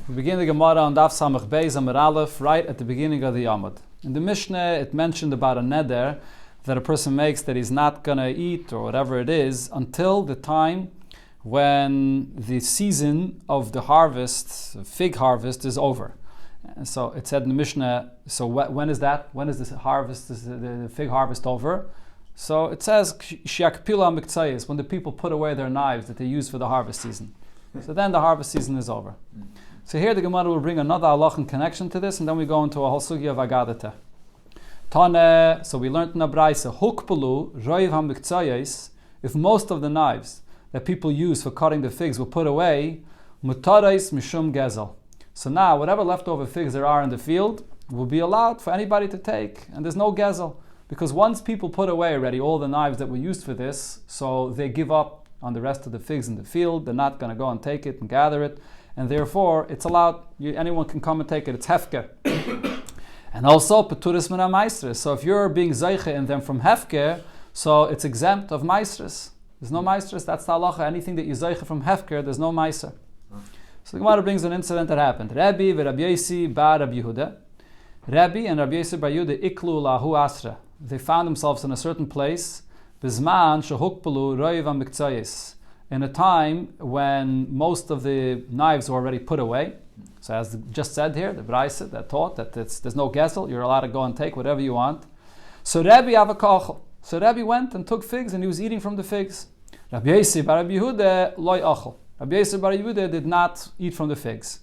We begin the Gemara on Daf Samach Beis Amud Aleph, right at the beginning of the Amud. In the Mishnah, it mentioned about a neder that a person makes that he's not going to eat or whatever it is until the time when the season of the harvest, fig harvest, is over. And so it said in the Mishnah, so when is that? When is this harvest, the fig harvest over? So it says, Shiakpila Miktsayis, when the people put away their knives that they use for the harvest season. So then the harvest season is over. So here the Gemara will bring another halach in connection to this, and then we go into a whole sugya of agadata. Tane, so we learned in a braisa, hukpulu roiv hamiktsayis, if most of the knives that people use for cutting the figs were put away, mutarais mishum gezel. So now whatever leftover figs there are in the field will be allowed for anybody to take, and there's no gezel. Because once people put away already all the knives that were used for this, so they give up on the rest of the figs in the field, they're not going to go and take it and gather it, and therefore it's allowed, anyone can come and take it, it's hefker. And also peturis mina maestris, so if you're being zeiche in them from hefker, so it's exempt of maestris. There's no maestris, that's the halacha, anything that you zeiche from hefker, there's no meiser. So the Gemara brings an incident that happened. Rabbi v'Rabbi Yosi bar Rabbi Yehuda. Rabbi and Rabbi Yosi bar Yehuda iklu lahu asra. They found themselves in a certain place, bizman shehukpelu roiv hamiktsayis, in a time when most of the knives were already put away. So as just said here, the Braisa that taught that there's no gesel, you're allowed to go and take whatever you want. So Rabbi avakachel. So Rabbi went and took figs and he was eating from the figs. Rabbi Yosi bar Rabbi Yehuda loy achel. Rabbi Yosi bar Yehuda did not eat from the figs.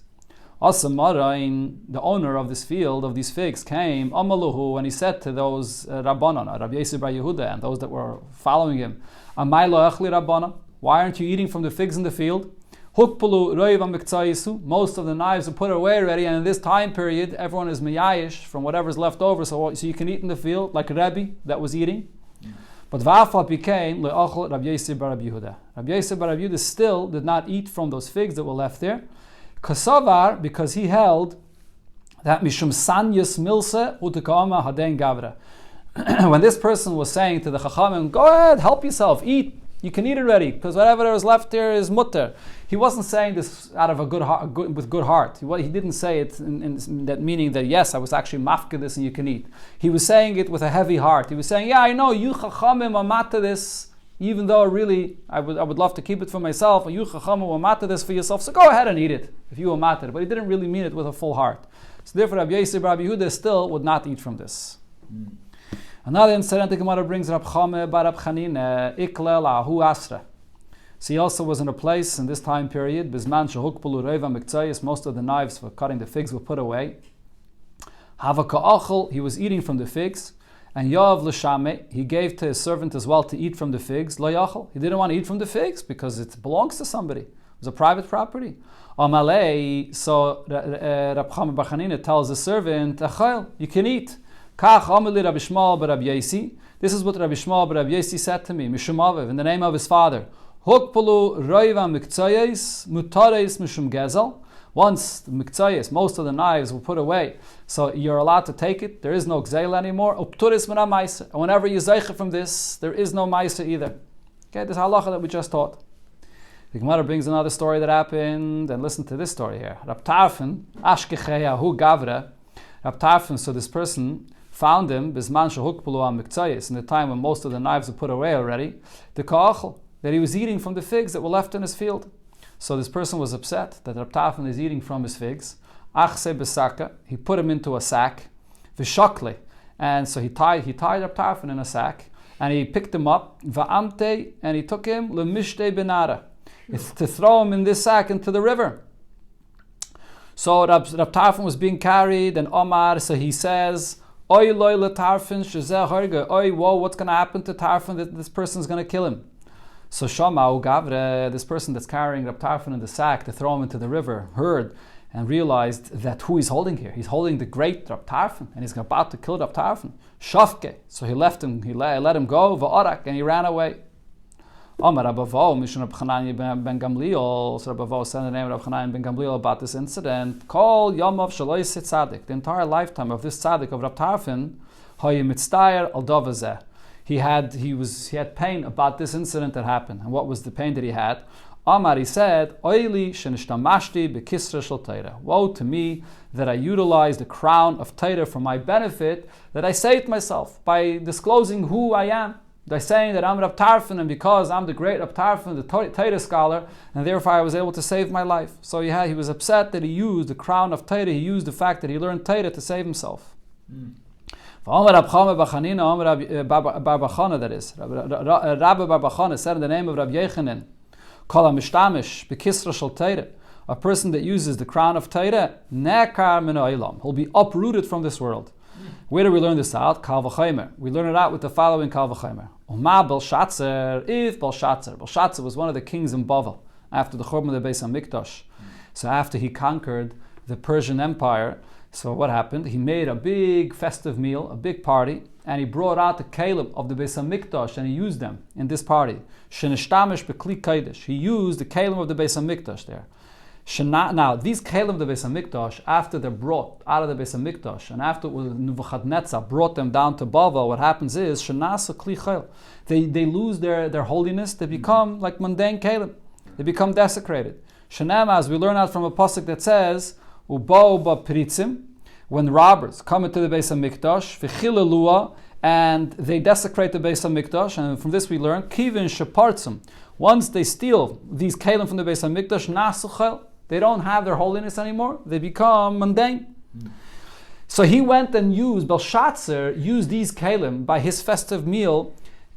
Asamarain, the owner of this field, of these figs, came, Amaluhu, and he said to those Rabbanon, Rabbi Yosi bar Yehuda, and those that were following him, Amai lo echli Rabbanon, why aren't you eating from the figs in the field? Hukpulu roiv hamiktsayis, most of the knives are put away already, and in this time period, everyone is miyayish from whatever's left over, so you can eat in the field, like Rabbi that was eating. But Va'afal became le'achol Rabbi Yosi bar Rabbi Yehuda. Rabbi Yosi bar Rabbi Yehuda still did not eat from those figs that were left there, Kasavar, because he held that Mishum Sanyas Milse Utakama Haden Gavra. When this person was saying to the Chachamim, go ahead, help yourself, eat, you can eat already, because whatever there is left there is mutter. He wasn't saying this out of a good heart, with good heart. He didn't say it in that meaning that yes, I was actually mafka this and you can eat. He was saying it with a heavy heart. He was saying, yeah, I know, you Chachamim amata this, even though really I would love to keep it for myself, and you Chachamim will matter this for yourself, so go ahead and eat it if you will matter. But he didn't really mean it with a full heart. So therefore Rabbi Yosi bar Rabbi Yehuda still would not eat from this. Another incident the Gemara brings Rab Chame bar Rab Chanina ikle lahu asra. So he also was in a place in this time period, bizman shehukpelu roiv hamiktsayis, most of the knives for cutting the figs were put away. Hava ka'achel, he was eating from the figs. And Yav l'shame, he gave to his servant as well to eat from the figs. Lo yachol, he didn't want to eat from the figs because it belongs to somebody. It was a private property. Amalei, so Rab Chama bar Chanina tells the servant, Achel, you can eat. Kach amali Rabbi Shmuel bar Rabbi Yosi. This is what Rabbi Shmuel bar Rabbi Yosi said to me, Mishum Aviv, in the name of his father. Hukpulu roiv hamiktsayis mutares mishum gezel. Once the miktsayis, most of the knives were put away, so you're allowed to take it. There is no gzeil anymore. Upturis mina meiser. And whenever you zeiche from this, there is no meiser either. Okay, this halacha that we just taught. The Gemara brings another story that happened, and listen to this story here. Rab Tarfon, ashkecheyahu gavra. Rab Tarfon, so this person found him bisman shehukpulu al miktsayis, in the time when most of the knives were put away already, the ka'achel, that he was eating from the figs that were left in his field. So this person was upset that Rab Tarfon is eating from his figs. Achse besaka, he put him into a sack. V'shakle, and so he tied Rab Tarfon in a sack, and he picked him up. Va'amte, and he took him lemishte benara, to throw him in this sack into the river. So Rab Tarfon was being carried, and Omar, so he says, Oy loy le Tarfon shezeh harga. Oy, whoa, what's going to happen to Tarfon? That this person's going to kill him. So Shama Gavre, this person that's carrying Rab Tarfon in the sack to throw him into the river, heard and realized that who he's holding here. He's holding the great Rab Tarfon, and he's about to kill Rab Tarfon. Shafke. So he left him, he let him go, Va'orak, and he ran away. Omar Rabavo, Mishon Rab Chananya ben Gamliel, so Rabavo said the name of Rab Chananya ben Gamliel about this incident. Kol Yomov Shaloi Sit Tzadik. The entire lifetime of this Tzadik of Rab Tarfon, Hoye Mitzdayer al Dovazeh. He had pain about this incident that happened. And what was the pain that he had? Amar, he said, Oili shenishtamashti bekisra shel Torah. Woe to me that I utilize the crown of Torah for my benefit, that I say it myself by disclosing who I am, by saying that I'm Rab Tarfon, and because I'm the great Rab Tarfon, the Torah scholar, and therefore I was able to save my life. So he was upset that he used the crown of Torah, he used the fact that he learned Torah to save himself. That is, Rabbi Bar Bachana said in the name of Rabbi Yechanan, Kol ha-mishtamish bekisra shel Torah, a person that uses the crown of Torah, nekar min ha'olam, he'll be uprooted from this world. Where do we learn this out? Kal v'chomer. We learn it out with the following Kal v'chomer. Uma Belshazzar, if Belshazzar was one of the kings in Bavel after the Churban of the Beis HaMikdash. So after he conquered the Persian Empire, so what happened? He made a big festive meal, a big party, and he brought out the kelim of the Beis HaMikdash and he used them in this party. Shenishtamish b'kli kodesh. He used the kelim of the Beis HaMikdash there. Now, these kelim of the Beis HaMikdash, after they're brought out of the Beis HaMikdash, and after Nebuchadnezzar brought them down to Bavel, what happens is, Shenasa kli chayil. They lose their holiness, they become like mundane kelim. They become desecrated. Shenema, as we learn out from a pasuk that says, Ubao ba'pritzim, when robbers come into the Beis HaMikdash, v'chilelua, and they desecrate the Beis HaMikdash, and from this we learn, kivin shepartzim, once they steal these kelim from the Beis HaMikdash, nasu chayil, they don't have their holiness anymore. They become mundane. So he went and Belshazzar used these kelim by his festive meal,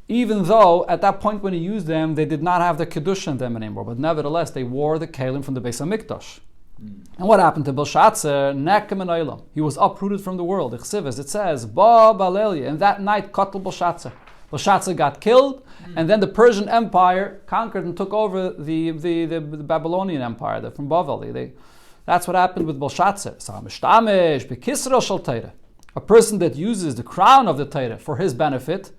even though at that point when he used them, they did not have the kedusha in them anymore. But nevertheless, they wore the kelim from the Beis HaMikdash. And what happened to Belshazzar? Nekem and Olam. He was uprooted from the world. It says, Ba Balelia. And that night, Katel Belshazzar. Belshazzar got killed, and then the Persian Empire conquered and took over the Babylonian Empire from Bavel. That's what happened with Belshazzar. So, mishtamish bekisra shel Torah, a person that uses the crown of the Torah for his benefit,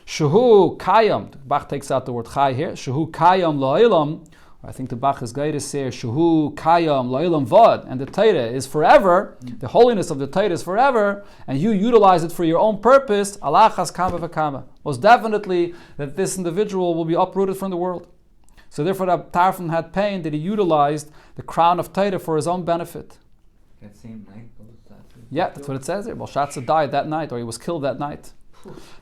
shehu kayam. Bach takes out the word chay here. Shehu kayam lo'ilam. I think the Bach is going to say Shehu Kayam La'ilam Vad, and the Torah is forever, the holiness of the Torah is forever, and you utilize it for your own purpose, Alachas Kama v'Kama. Most definitely that this individual will be uprooted from the world. So therefore Rab Tarfon had pain that he utilized the crown of Torah for his own benefit. That same night, Belshazzar? Yeah, that's what it says there. Belshazzar died that night, or he was killed that night.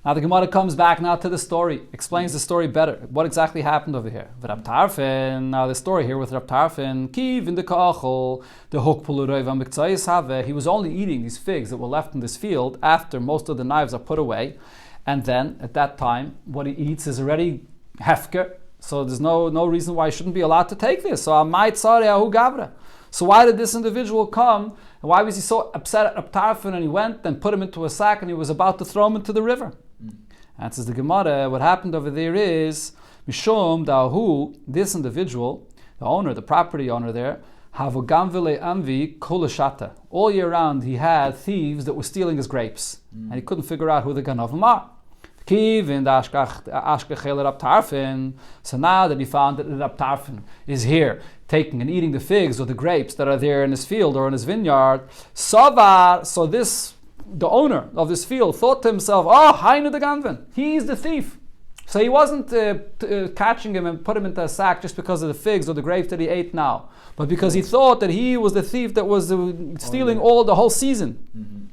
Now the Gemara comes back now to the story, explains the story better. What exactly happened over here? Rab Tarfon, now the story here with Rab Tarfon, Kiv in the Kachol, the Hukpuluroiv, he was only eating these figs that were left in this field after most of the knives are put away. And then at that time, what he eats is already hefker. So there's no reason why he shouldn't be allowed to take this. So Amai Tzare Ahu Gavra. So why did this individual come? And why was he so upset at Rab Tarfon? And he went and put him into a sack and he was about to throw him into the river. And says the Gemara, what happened over there is, Mishum Dahu, this individual, the owner, the property owner there, Havogam Amvi Kulashata. All year round he had thieves that were stealing his grapes. And he couldn't figure out who the Ganavim are. So now that he found that Rab Tarfon is here, taking and eating the figs or the grapes that are there in his field or in his vineyard, so the owner of this field thought to himself, Hainu the Ganvin, he's the thief. So he wasn't catching him and put him into a sack just because of the figs or the grapes that he ate now, but because he thought that he was the thief that was stealing the whole season.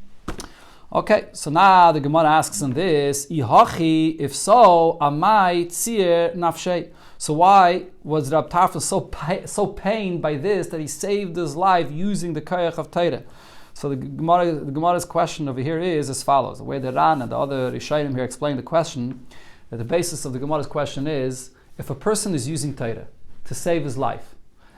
Okay, so now the Gemara asks on this, Ihachi, if so, amai tzir nafshei. So why was Rab Tarfon so pained by this that he saved his life using the koyach of Torah? So the Gemara's question over here is as follows. The way the Ran and the other Rishayim here explain the question, that the basis of the Gemara's question is, if a person is using Torah to save his life,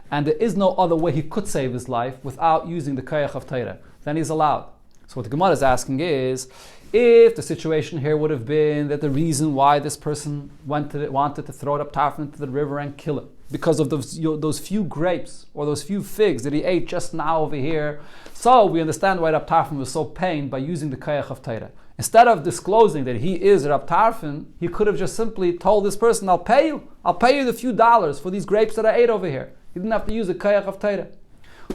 and there is no other way he could save his life without using the koyach of Torah, then he's allowed. So what the Gemara is asking is, if the situation here would have been that the reason why this person wanted to throw Rab Tarfon into the river and kill him, because of those few grapes or those few figs that he ate just now over here, so we understand why Rab Tarfon was so pained by using the koyach of Torah. Instead of disclosing that he is Rab Tarfon, he could have just simply told this person, I'll pay you the few dollars for these grapes that I ate over here. He didn't have to use the koyach of Torah.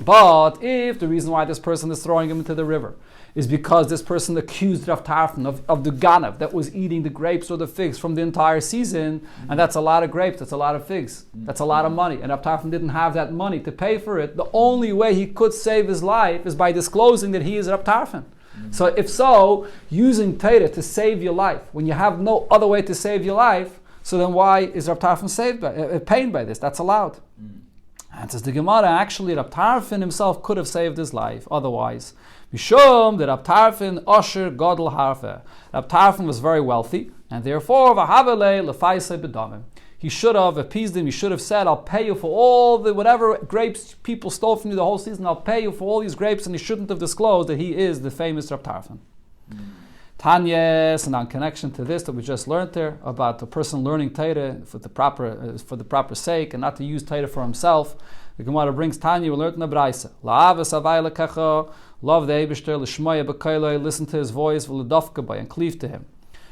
But if the reason why this person is throwing him into the river is because this person accused Rav Tarfon of the ganav that was eating the grapes or the figs from the entire season, and that's a lot of grapes, that's a lot of figs, that's a lot of money, and Rav Tarfon didn't have that money to pay for it, the only way he could save his life is by disclosing that he is Rav Tarfon. So if so, using Torah to save your life, when you have no other way to save your life, so then why is Rav Tarfon pained by this? That's allowed. And says the Gemara, actually Rav Tarfon himself could have saved his life otherwise. Mishum, that Rav Tarfon Osher Godel Harfe. Rav Tarfon was very wealthy, and therefore Vahavele Lefaise Bedamim. He should have appeased him. He should have said, "I'll pay you for all the whatever grapes people stole from you the whole season. I'll pay you for all these grapes." And he shouldn't have disclosed that he is the famous Rav Tarfon. Tanyas, and on connection to this that we just learned there about the person learning Torah for the proper sake and not to use Torah for himself. The Gemara brings Tanya. We learned in the Braisa. La'avas avay lekecha. Love the Eibishter, l'shmoya b'kailoi, listen to his voice, v'ledofka by, and cleave to him.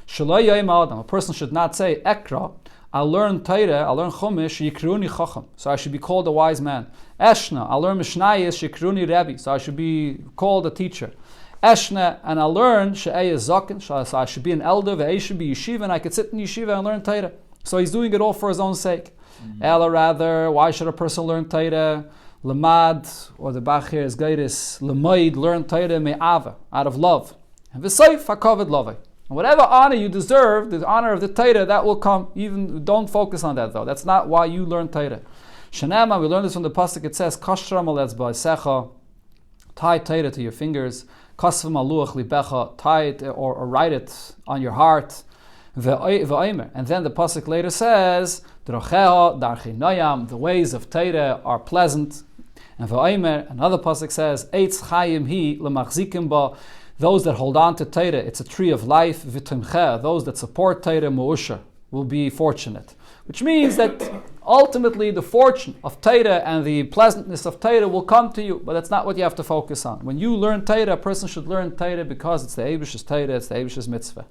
Shaloi yoyim adam, a person should not say, Ekra, I'll learn Torah, I'll learn Chumash, yikruni chacham, so I should be called a wise man. Eshna, I'll learn Mishnayis, yikruni Rebbe, so I should be called a teacher. Eshna, and I'll learn She'eya Zaken, so I should be an elder, ve'ei should be yeshiva, and I could sit in yeshiva and learn Torah. So he's doing it all for his own sake. Ella rather, why should a person learn Torah? Lamad, or the Bach here is Gairis, Lamoid, learn Torah me'ava, out of love. And v'seif ha'kavod lovei. And whatever honor you deserve, the honor of the Torah, that will come. Even don't focus on that though. That's not why you learn Torah. Shanema, we learn this from the pasuk. It says, "Kashram aletzba secha," tie Torah to your fingers. Kasvam aluach libecha, tie it or write it on your heart. Ve'omer, and then the pasuk later says, "Drocheha darchei noyam," the ways of Torah are pleasant. And ve'omer, another pasuk says, "Eitz chayim hi lemachzikim ba." Those that hold on to Torah, it's a tree of life. V'timcheh, those that support Torah, mu'usha, will be fortunate. Which means that ultimately the fortune of Torah and the pleasantness of Torah will come to you, but that's not what you have to focus on. When you learn Torah, a person should learn Torah because it's the Eibish's Torah, it's the Eibish's mitzvah.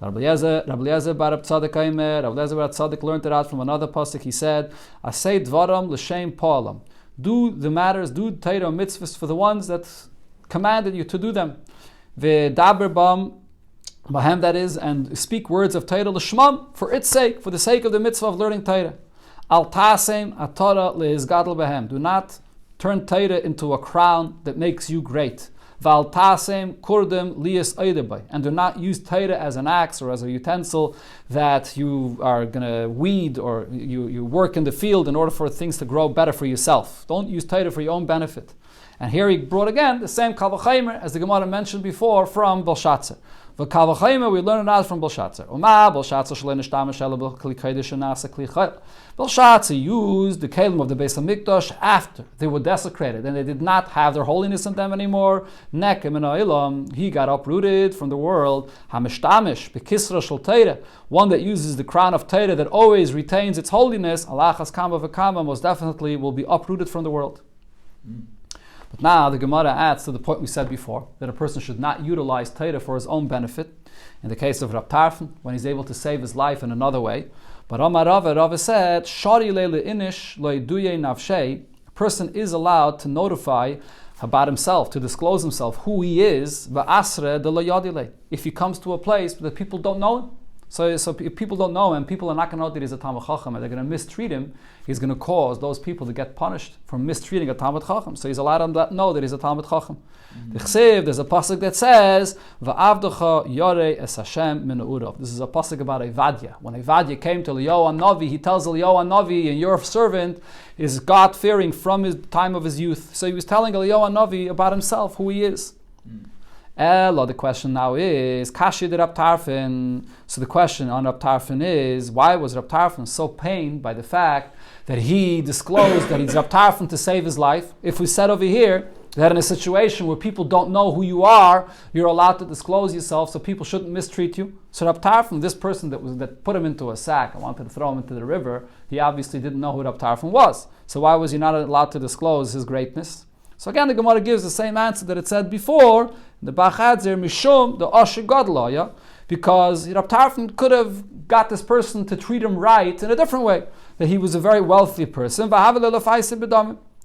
Rabbi Eliezer bar Tzaddik learned it out from another pasuk. He said, "Asay dvaram l'shem pa'alam." Do the matters, do Torah mitzvahs for the ones that commanded you to do them. V'daber bam, bahem, that is, and speak words of Torah l'shmam, for its sake, for the sake of the mitzvah of learning Torah. Al tasem atorah le'izgadol bahem. Do not turn Torah into a crown that makes you great. Val tasem kurdem lias oidebay, and do not use Torah as an axe or as a utensil that you are going to weed or you work in the field in order for things to grow better for yourself. Don't use Torah for your own benefit. And here he brought again the same Kal V'Chomer as the Gemara mentioned before from Belshazzar. The Kal V'Chomer we learn it out from Belshazzar. Belshazzar used the kelim of the Beis Hamikdash after they were desecrated and they did not have their holiness in them anymore. He got uprooted from the world. Hameshtamish bekisra shel Torah, one that uses the crown of Torah that always retains its holiness. Alachas kama v'kama, most definitely will be uprooted from the world. But now the Gemara adds to the point we said before, that a person should not utilize Torah for his own benefit. In the case of Rav Tarfon, when he's able to save his life in another way. But Amar Rava said, Shari leile inish loiduye navshei, a person is allowed to notify about himself, to disclose himself, who he is, va'asre de loyadile, if he comes to a place that people don't know him. So if people don't know him, people are not going to know that he's a Talmid Chacham, and they're going to mistreat him. He's going to cause those people to get punished for mistreating a Talmid Chacham. So he's allowed to know that he's a Talmid Chacham. There's a pasuk that says, "Va'avdecha yorei es Hashem min ha'urav." This is a pasuk about Evadia. When Evadia came to Eliyahu Navi, he tells Eliyahu Navi, "And your servant is God-fearing from his time of his youth." So he was telling Eliyahu Navi about himself, who he is. The question now is, Kashi de Rab Tarfon. So the question on Rab Tarfon is, why was Rab Tarfon so pained by the fact that he disclosed that he's Rab Tarfon to save his life? If we said over here that in a situation where people don't know who you are, you're allowed to disclose yourself so people shouldn't mistreat you. So Rab Tarfon, this person that put him into a sack and wanted to throw him into the river, he obviously didn't know who Rab Tarfon was. So why was he not allowed to disclose his greatness? So again, the Gemara gives the same answer that it said before. The Bach adds there, Mishum, the Osher Godlaya, because Rab Tarfon could have got this person to treat him right in a different way. That he was a very wealthy person.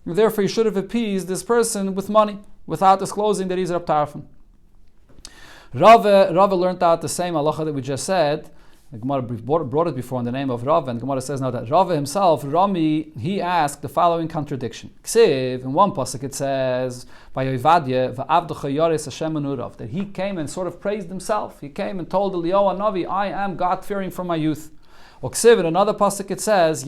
and therefore he should have appeased this person with money without disclosing that he's Rab Tarfon. Rava learned out the same halacha that we just said. The Gemara brought it before in the name of Rava, and the Gemara says now that Rava himself, Rami, he asked the following contradiction. Ksiv, in one pasuk it says, that he came and sort of praised himself. He came and told Eliyahu Navi, I am God-fearing from my youth. Or Ksiv, in another pasuk it says,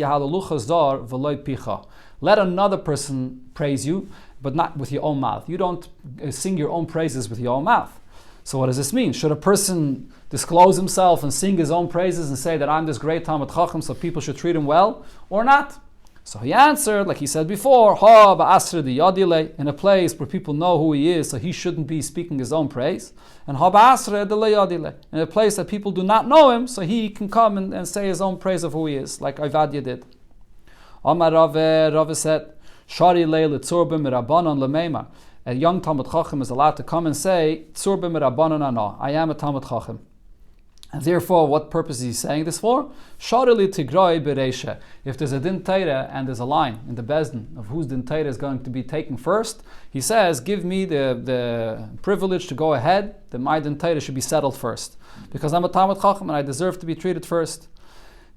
let another person praise you, but not with your own mouth. You don't sing your own praises with your own mouth. So what does this mean? Should a person disclose himself and sing his own praises and say that I'm this great Talmid Chacham, so people should treat him well, or not? So he answered, like he said before, in a place where people know who he is, so he shouldn't be speaking his own praise. And in a place that people do not know him, so he can come and say his own praise of who he is, like Ovadia did. Amar Rava said, Shari leil tzurba mirabanan lemeima. A young Talmid Chacham is allowed to come and say, Tzurba mirabanan ana, I am a Talmid Chacham. And therefore, what purpose is he saying this for? Shari li tigroi bereisha. If there's a din Torah and there's a line in the Bezdin of whose din Torah is going to be taken first, he says, give me the privilege to go ahead, that my din Torah should be settled first. Because I'm a Talmid Chacham and I deserve to be treated first.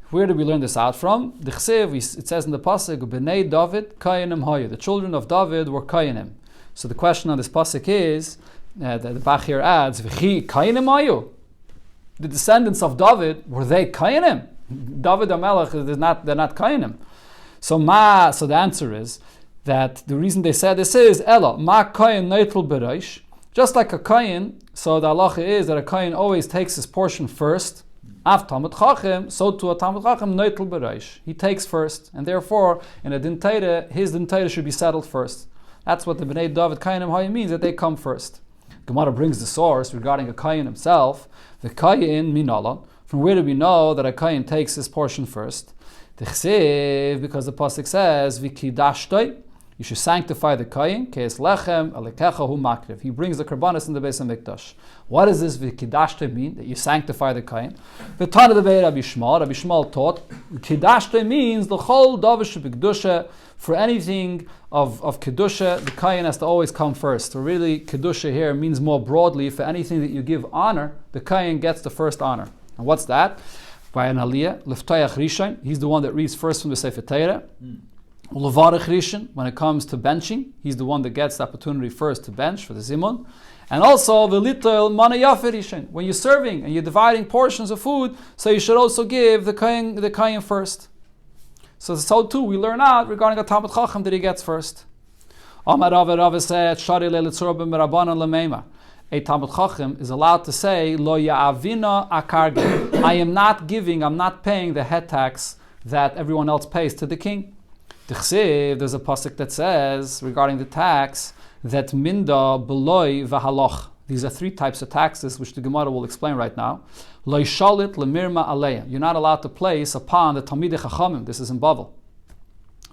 Where do we learn this out from? It says in the pasuk, B'nei David kayanim hayu. The children of David were kayanim. So the question on this pasuk is, the Bach here adds, V'chi kayanim hayu. The descendants of David, were they kayanim? David HaMelech, they're not kayanim. So the answer is that the reason they said this is, Ella, ma kayan neutral bereish. Just like a kayan, so the halacha is that a kayan always takes his portion first. Av Talmid Chacham, so to a Talmid Chacham neutral bereish. He takes first, and therefore, in a din Torah, his din Torah should be settled first. That's what the Bnei David Kayanim Hayi means, that they come first. Gemara brings the source regarding a Kayan himself. The Kayan minala. From where do we know that a Kayan takes his portion first? The Chsiv, because the pasuk says, V'kidashtoi, you should sanctify the Kayan, Ke'es lechem alekecha hu makriv. He brings the karbanis in the Beis HaMikdash. What does this V'kidashtoi mean, that you sanctify the Kayan? The Tana of Rabbi Shmuel taught, Kidashtoi means the whole davish b'kedusha. For anything of kedusha, the kayan has to always come first. So really, kedusha here means more broadly, for anything that you give honor, the kayan gets the first honor. And what's that? By an aliyah, leftayach rishon, he's the one that reads first from the Sefer Torah. Levarach rishon, when it comes to benching, he's the one that gets the opportunity first to bench for the zimun. And also, v'litel manayafer rishon, when you're serving and you're dividing portions of food, so you should also give the kayan first. So too, we learn out regarding a Talmid Chacham that he gets first. Amar Rava said, Shari le'litzor b'merabanan lemeima. A Talmid Chacham is allowed to say, Lo ya'avina akarge. I'm not paying the head tax that everyone else pays to the king. There's a pasuk that says, regarding the tax, that minda beloi v'haloch. These are three types of taxes, which the Gemara will explain right now. Lo shalit lemirma aleya. You're not allowed to place upon the Talmidei Chachamim. This is in Bavel.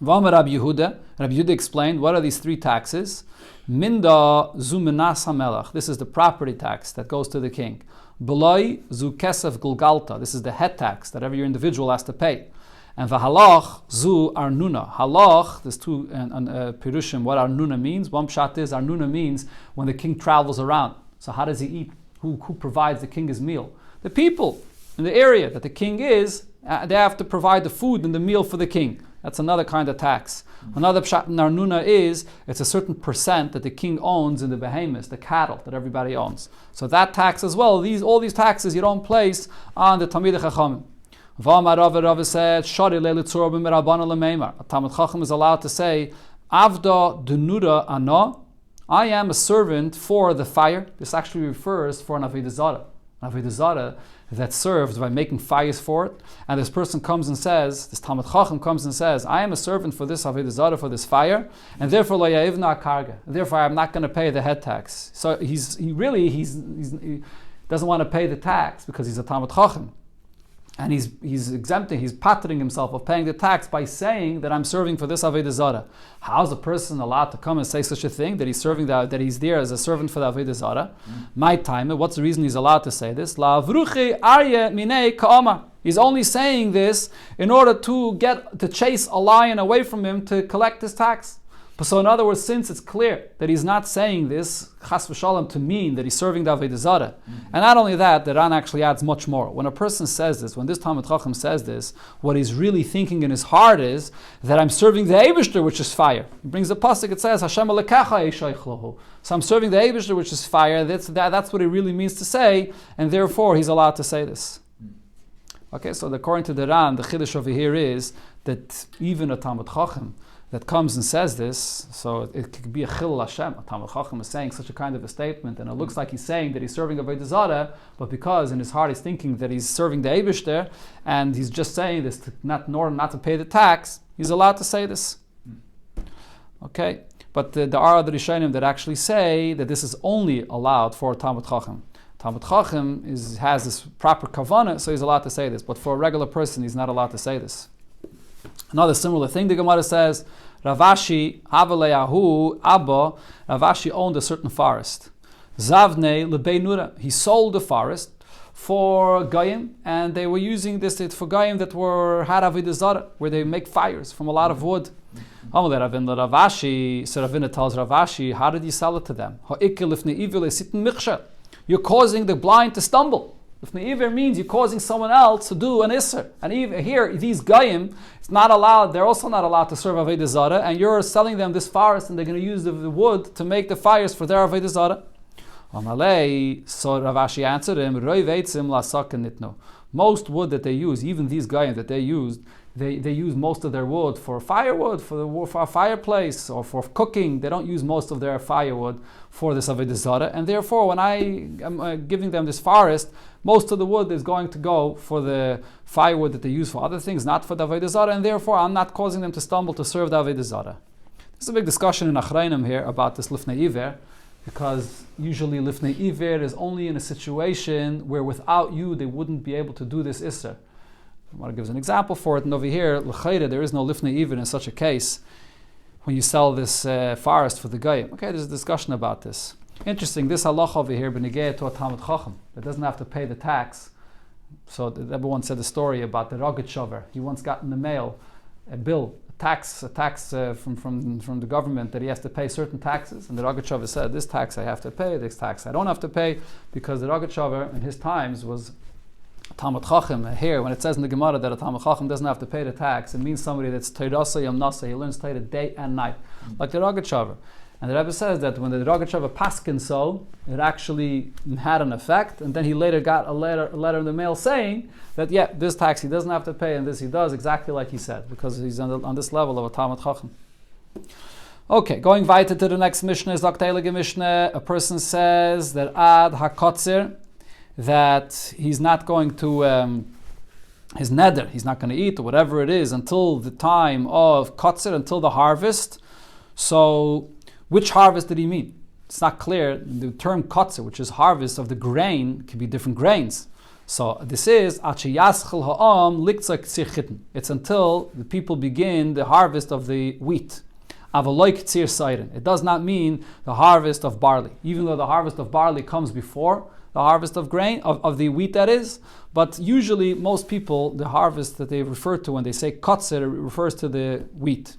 V'amar Rabbi Yehuda explained, what are these three taxes? Minda zu minas hamelach. This is the property tax that goes to the king. Beloi zu kesef gulgalta. This is the head tax that every individual has to pay. And v'halach zu arnuna. Halach, there's two pirushim, what arnuna means. One pshat is, arnuna means when the king travels around. So how does he eat? Who provides the king his meal? The people in the area that the king is, they have to provide the food and the meal for the king. That's another kind of tax. Another pshat in arnuna is, it's a certain percent that the king owns in the behemoths, the cattle that everybody owns. So that tax as well, all these taxes you don't place on the Talmidei Chachamim. V'amar Rava said, Shari le'litzor b'merabana lemeimar. A Talmid Chacham is allowed to say, Avda denura ana. I am a servant for the fire. This actually refers for an avodah zarah. An avodah zarah that's served by making fires for it. And this person comes and says, this Talmid Chacham comes and says, I am a servant for this avodah zarah, for this fire, and therefore lo ya'ivna karga. Therefore I'm not going to pay the head tax. So he doesn't want to pay the tax because he's a Talmid Chacham. And he's exempting, he's patering himself of paying the tax by saying that I'm serving for this avodah zarah. How's a person allowed to come and say such a thing, that he's serving that he's there as a servant for the avodah zarah? My time, what's the reason he's allowed to say this? La avruchi arye minei ka'ama. He's only saying this in order to chase a lion away from him to collect his tax. So in other words, since it's clear that he's not saying this, chas v'shalom, to mean that he's serving the Avodah Zarah, and not only that, the Ran actually adds much more. When a person says this, when this Talmid Chacham says this, what he's really thinking in his heart is that I'm serving the Eibishter, which is fire. He brings a pasuk, it says, Hashem alekecha eishaych lohu. So I'm serving the Eibishter, which is fire. That's what he really means to say, and therefore he's allowed to say this. Okay, so according to the Ran, the Chiddush over here is that even a Talmid Chacham that comes and says this, so it could be a Chilul Hashem. A Talmid Chacham is saying such a kind of a statement, and it looks like he's saying that he's serving Avodah Zarah, but because in his heart he's thinking that he's serving the Eibishter, and he's just saying this in order not to pay the tax, he's allowed to say this. Okay, but there are other Rishonim that actually say that this is only allowed for a Talmid Chacham. Talmid Chacham has this proper kavanah, so he's allowed to say this, but for a regular person, he's not allowed to say this. Another similar thing, the Gemara says, Ravashi, Havaleyahu, Abba, Ravashi owned a certain forest. Zavne lebeinura, he sold the forest for Goyim, and they were using this for Goyim that had Avodah Zarah, where they make fires from a lot of wood. Ravashi, so Ravina tells Ravashi, how did you sell it to them? You're causing the blind to stumble. Lifnei Iver means you're causing someone else to do an Isser. And even here, these Goyim, it's not allowed, they're also not allowed to serve Avodah Zarah, and you're selling them this forest, and they're going to use the wood to make the fires for their Avodah Zarah. Amalei, so Ravashi answered him, Roi veitzim lasaken nitno. Most wood that they use, even these Goyim that they used, they use most of their wood for firewood, for a fireplace, or for cooking. They don't use most of their firewood for this Avodah Zarah, and therefore when I am giving them this forest, most of the wood is going to go for the firewood that they use for other things, not for the Avodah Zarah, and therefore I'm not causing them to stumble to serve the Avodah Zarah. There's a big discussion in Achrayim here about this Lifnei Iver, because usually Lifnei Iver is only in a situation where without you they wouldn't be able to do this Isser. I want to give an example for it, and over here, l'chayre, there is no Lifnei Iver in such a case when you sell this forest for the Goyim. Okay, there's a discussion about this. Interesting, this halacha over here, b'negei to a Talmid Chacham, that doesn't have to pay the tax. So everyone said the story about the Rogat Shover. He once got in the mail a bill, a tax from the government that he has to pay certain taxes, and the Rogat Shover said, this tax I have to pay, this tax I don't have to pay, because the Rogat Shover in his times was Talmid Chacham. Here, when it says in the Gemara that a Talmid Chacham doesn't have to pay the tax, it means somebody that's Teirasa Yom Nasa, he learns Torah day and night, like the Rogat Shover. And the Rebbe says that when the Rogat Shover paskin so, it actually had an effect, and then he later got a letter in the mail saying that, yeah, this tax he doesn't have to pay, and this he does, exactly like he said, because he's on this level of a Talmid Chacham. Okay, going weiter to the next Mishnah, is Lakteilige Mishnah. A person says that Ad HaKotzir, that he's not going to, his neder, he's not going to eat or whatever it is until the time of Kotzir, until the harvest. So, which harvest did he mean? It's not clear. The term Kotzir, which is harvest of the grain, can be different grains. So this is it's until the people begin the harvest of the wheat. It does not mean the harvest of barley, even though the harvest of barley comes before the harvest of grain, of the wheat that is. But usually most people, the harvest that they refer to when they say Kotzir, refers to the wheat.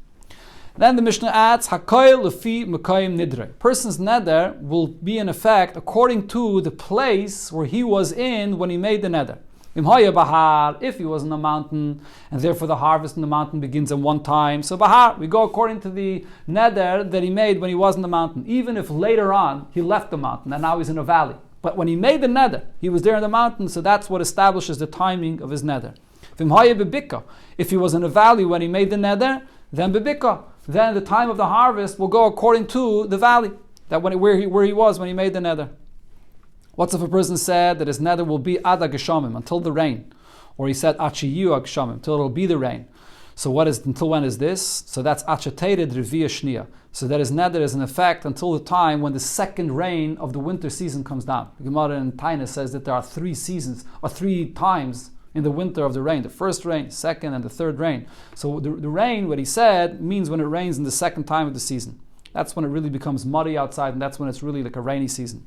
Then the Mishnah adds, Hakoil lefi mekayim nidre. Person's neder will be in effect according to the place where he was in when he made the neder. If he was in the mountain, and therefore the harvest in the mountain begins at one time, so bahar, we go according to the neder that he made when he was in the mountain, even if later on he left the mountain and now he's in a valley. But when he made the neder, he was there in the mountain, so that's what establishes the timing of his neder. If he was in a valley when he made the neder, then bebika, then the time of the harvest will go according to the valley, where he was when he made the neder. What's if a person said that his neder will be ad geshamim, until the rain, or he said achiyu geshamim, until it will be the rain. So until when is this? So that's achateted revia shnia. So that his neder is in effect until the time when the second rain of the winter season comes down. The Gemara in Taina says that there are 3 seasons, or 3 times in the winter of the rain. The first rain, second, and the third rain. So the rain, what he said, means when it rains in the second time of the season. That's when it really becomes muddy outside, and that's when it's really like a rainy season.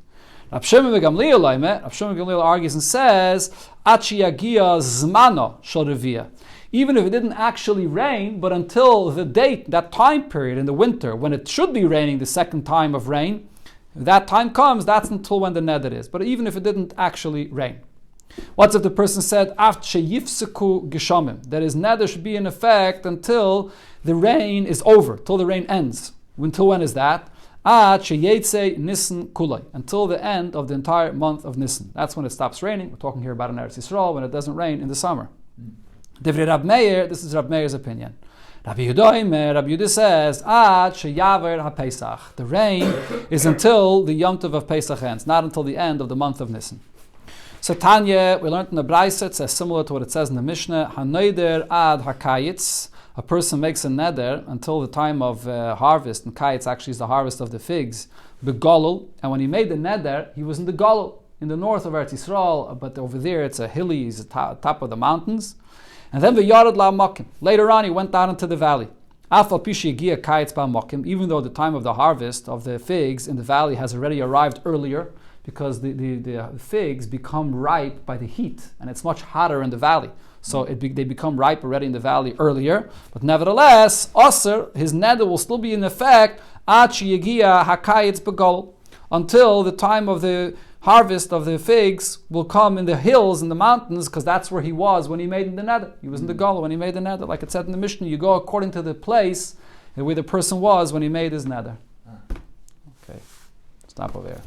Rav Shimon Gamliel argues and says, Achi yagia zmano shel revia. even if it didn't actually rain, but until the date, that time period in the winter, when it should be raining the second time of rain, that time comes, that's until when the neder is. But even if it didn't actually rain. What's if the person said, After yifseku geshamim, that his neder should be in effect until the rain is over, till the rain ends. Until when is that? Nisan kulay, until the end of the entire month of Nisan. That's when it stops raining. We're talking here about in Eretz Yisrael, when it doesn't rain in the summer. Divrei Rab Meir, this is Rab Meir's opinion. Rabbi Yehuda says, sheyaver ha-Pesach. The rain is until the Yom Tov of Pesach ends, not until the end of the month of Nisan. So Tanya, we learned in the Brayso, it says similar to what it says in the Mishnah, ha-Neder ad ha-Kayitz. A person makes a neder until the time of harvest, and Kayitz actually is the harvest of the figs, begolul. And when he made the neder, he was in the golul, in the north of Eretz Yisrael, but over there it's a hilly, it's the top of the mountains. And then v'yarad la'makim. Later on, he went down into the valley. Afal pishi gia kayitz ba'makim. Even though the time of the harvest of the figs in the valley has already arrived earlier, because the figs become ripe by the heat, and it's much hotter in the valley. So they become ripe already in the valley earlier. But nevertheless, Aser, his neder will still be in effect until the time of the harvest of the figs will come in the hills and the mountains, because that's where he was when he made the neder. He was in the Gola when he made the neder. Like it said in the Mishnah, you go according to the place where the person was when he made his neder. Okay, stop over here.